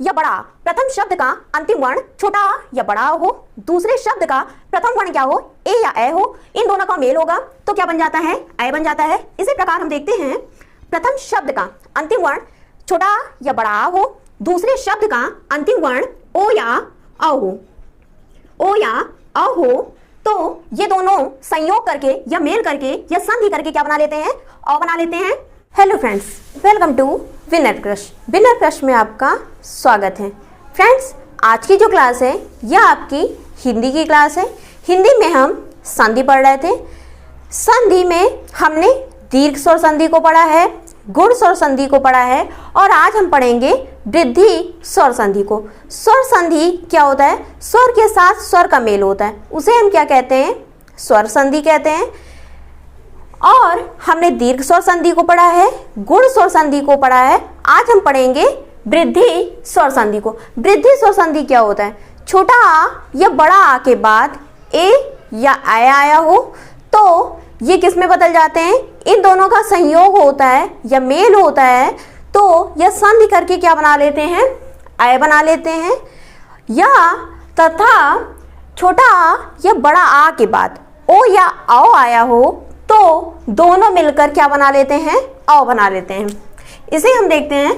या बड़ा प्रथम शब्द का अंतिम वर्ण छोटा या बड़ा हो, दूसरे शब्द का प्रथम वर्ण क्या हो, ए या ए हो, इन दोनों का मेल होगा तो क्या बन जाता है, ए बन जाता है। इसी प्रकार हम देखते हैं प्रथम शब्द का अंतिम वर्ण छोटा या बड़ा हो, दूसरे शब्द का अंतिम वर्ण ओ या अ हो, ओ या अ हो, तो ये दोनों संयोग करके या मेल करके या संधि करके क्या बना लेते हैं, अ बना लेते हैं। Hello friends, welcome to winner crush. Winner crush में आपका स्वागत है। फ्रेंड्स, आज की जो क्लास है यह आपकी हिंदी की क्लास है। हिंदी में हम संधि पढ़ रहे थे। संधि में हमने दीर्घ स्वर संधि को पढ़ा है, गुण स्वर संधि को पढ़ा है और आज हम पढ़ेंगे वृद्धि स्वर संधि को। स्वर संधि क्या होता है, स्वर के साथ स्वर का मेल होता है, उसे हम क्या कहते हैं, स्वर संधि कहते हैं। और हमने दीर्घ स्वर संधि को पढ़ा है, गुण स्वर संधि को पढ़ा है। आज हम पढ़ेंगे वृद्धि स्वर संधि को। वृद्धि स्वर संधि क्या होता है, छोटा आ या बड़ा आ के बाद ए या ए आया हो तो ये किस में बदल जाते हैं, इन दोनों का संयोग होता है या मेल होता है तो यह संधि करके क्या बना लेते हैं, ए बना लेते हैं। या तथा छोटा आ या बड़ा आ के बाद ओ या औ आया हो तो दोनों मिलकर क्या बना लेते हैं, अ बना लेते हैं। इसे हम देखते हैं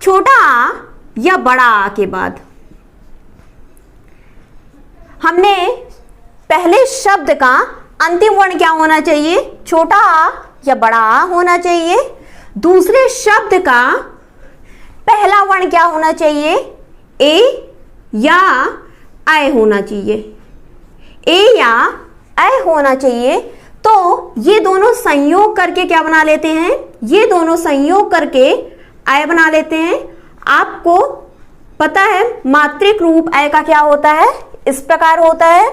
छोटा आ या बड़ा आ के बाद हमने पहले शब्द का अंतिम वर्ण क्या होना चाहिए, छोटा आ या बड़ा आ होना चाहिए। दूसरे शब्द का पहला वर्ण क्या होना चाहिए, ए या ऐ होना चाहिए, ए या ऐ होना चाहिए। तो ये दोनों संयोग करके क्या बना लेते हैं, ये दोनों संयोग करके ऐ बना लेते हैं। आपको पता है मात्रिक रूप ऐ का क्या होता है, इस प्रकार होता है।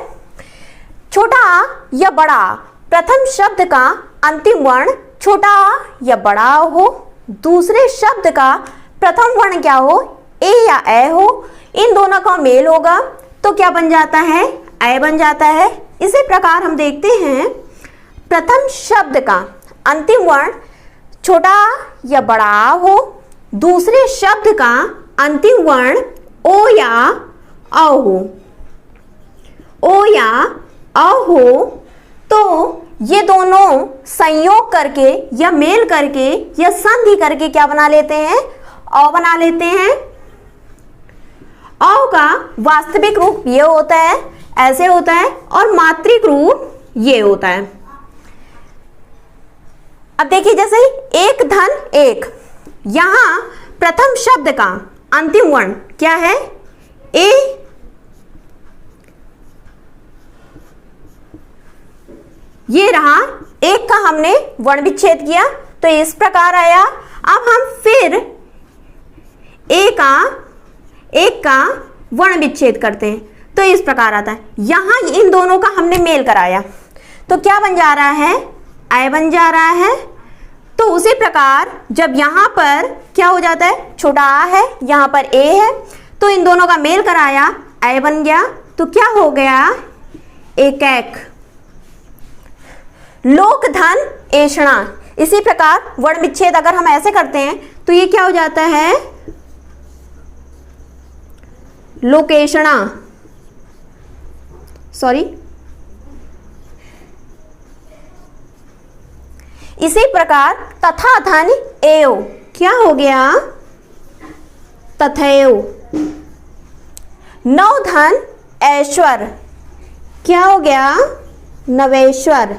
छोटा आ या बड़ा आ, प्रथम शब्द का अंतिम वर्ण छोटा आ या बड़ा आ हो, दूसरे शब्द का प्रथम वर्ण क्या हो, ए या ए हो, इन दोनों का मेल होगा तो क्या बन जाता है, ए बन जाता है। इसी प्रकार हम देखते हैं प्रथम शब्द का अंतिम वर्ण छोटा आ या बड़ा आ हो, दूसरे शब्द का अंतिम वर्ण ओ या अ हो, ओ या अ हो, तो ये दोनों संयोग करके या मेल करके या संधि करके क्या बना लेते हैं, अ बना लेते हैं। अ का वास्तविक रूप ये होता है, ऐसे होता है, और मात्रिक रूप ये होता है। अब देखिए जैसे एक धन एक, यहां प्रथम शब्द का अंतिम वर्ण क्या है, ए, ये रहा एक का हमने वर्ण विच्छेद किया तो इस प्रकार आया। अब हम फिर एक का वर्ण विच्छेद करते हैं तो इस प्रकार आता है। यहां इन दोनों का हमने मेल कराया तो क्या बन जा रहा है, ऐ बन जा रहा है। तो उसी प्रकार जब यहां पर क्या हो जाता है, छोटा आ है, यहां पर ए है, तो इन दोनों का मेल कराया, ऐ बन गया तो क्या हो गया, एक एक। लोक धन ऐषणा। इसी प्रकार वर्ण विच्छेद अगर हम ऐसे करते हैं तो ये क्या हो जाता है, लोकेषणा, सॉरी। इसी प्रकार तथा धन एव, क्या हो गया, तथैव। नव धन ऐश्वर, क्या हो गया, नवेश्वर।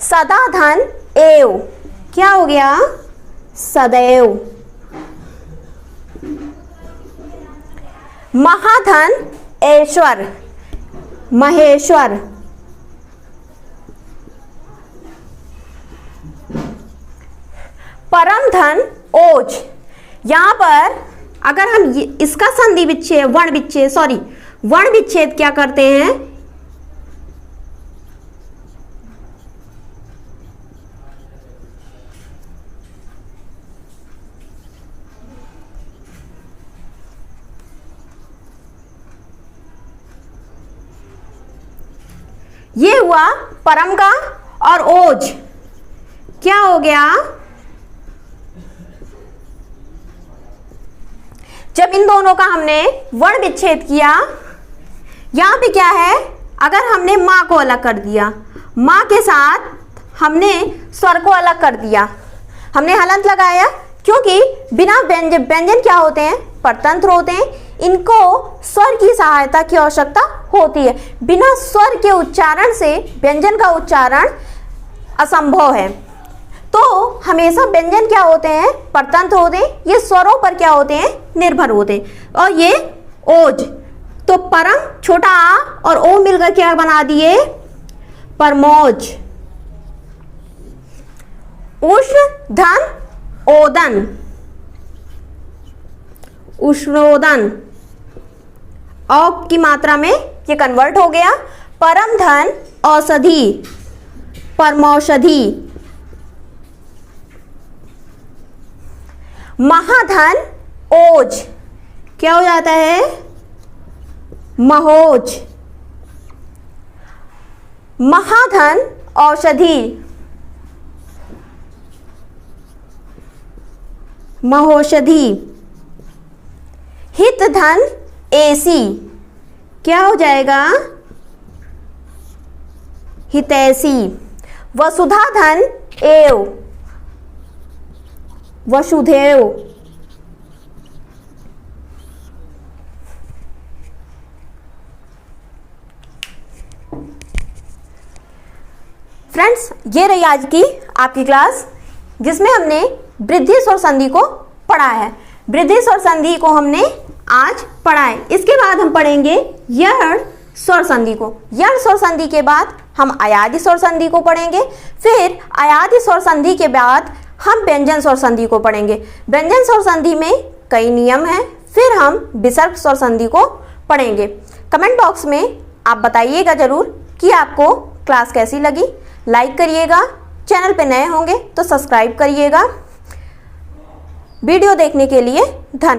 सदा धन एव, क्या हो गया, सदैव। महाधन ऐश्वर, महेश्वर। परम धन ओज। यहां पर अगर हम इसका संधि विच्छेद, वर्ण विच्छेद क्या करते हैं, ये हुआ परम का, और ओज क्या हो गया, जब इन दोनों का हमने वर्ण विच्छेद किया, यहाँ पे क्या है, अगर हमने माँ को अलग कर दिया, माँ के साथ हमने स्वर को अलग कर दिया, हमने हलंत लगाया, क्योंकि बिना व्यंजन क्या होते हैं, परतंत्र होते हैं, इनको स्वर की सहायता की आवश्यकता होती है। बिना स्वर के उच्चारण से व्यंजन का उच्चारण असंभव है। तो हमेशा व्यंजन क्या होते हैं, परतंत्र होते हैं, ये स्वरों पर क्या होते हैं, निर्भर होते हैं। और ये ओज, तो परम छोटा आ और ओ मिलकर क्या बना दिए, परमोज। उष्ण धन ओदन, उष्णोदन, औ की मात्रा में ये कन्वर्ट हो गया। परम धन औषधि, परमौषधि। महाधन ओज, क्या हो जाता है, महोज। महाधन औषधि, महोषधि। हित धन एसी, क्या हो जाएगा, हितैषी। वसुधा धन एव, वसुधैव। फ्रेंड्स, ये रही आज की आपकी क्लास, जिसमें हमने वृद्धि स्वर संधि को पढ़ा है। वृद्धि स्वर संधि को हमने आज पढ़ा है। इसके बाद हम पढ़ेंगे यण स्वर संधि को। यण स्वर संधि के बाद हम अयादि स्वर संधि को पढ़ेंगे। फिर अयादि स्वर संधि के बाद हम व्यंजन स्वर संधि को पढ़ेंगे। व्यंजन स्वर संधि में कई नियम हैं। फिर हम विसर्ग स्वर संधि को पढ़ेंगे। कमेंट बॉक्स में आप बताइएगा जरूर कि आपको क्लास कैसी लगी। लाइक करिएगा, चैनल पे नए होंगे तो सब्सक्राइब करिएगा। वीडियो देखने के लिए धन्यवाद।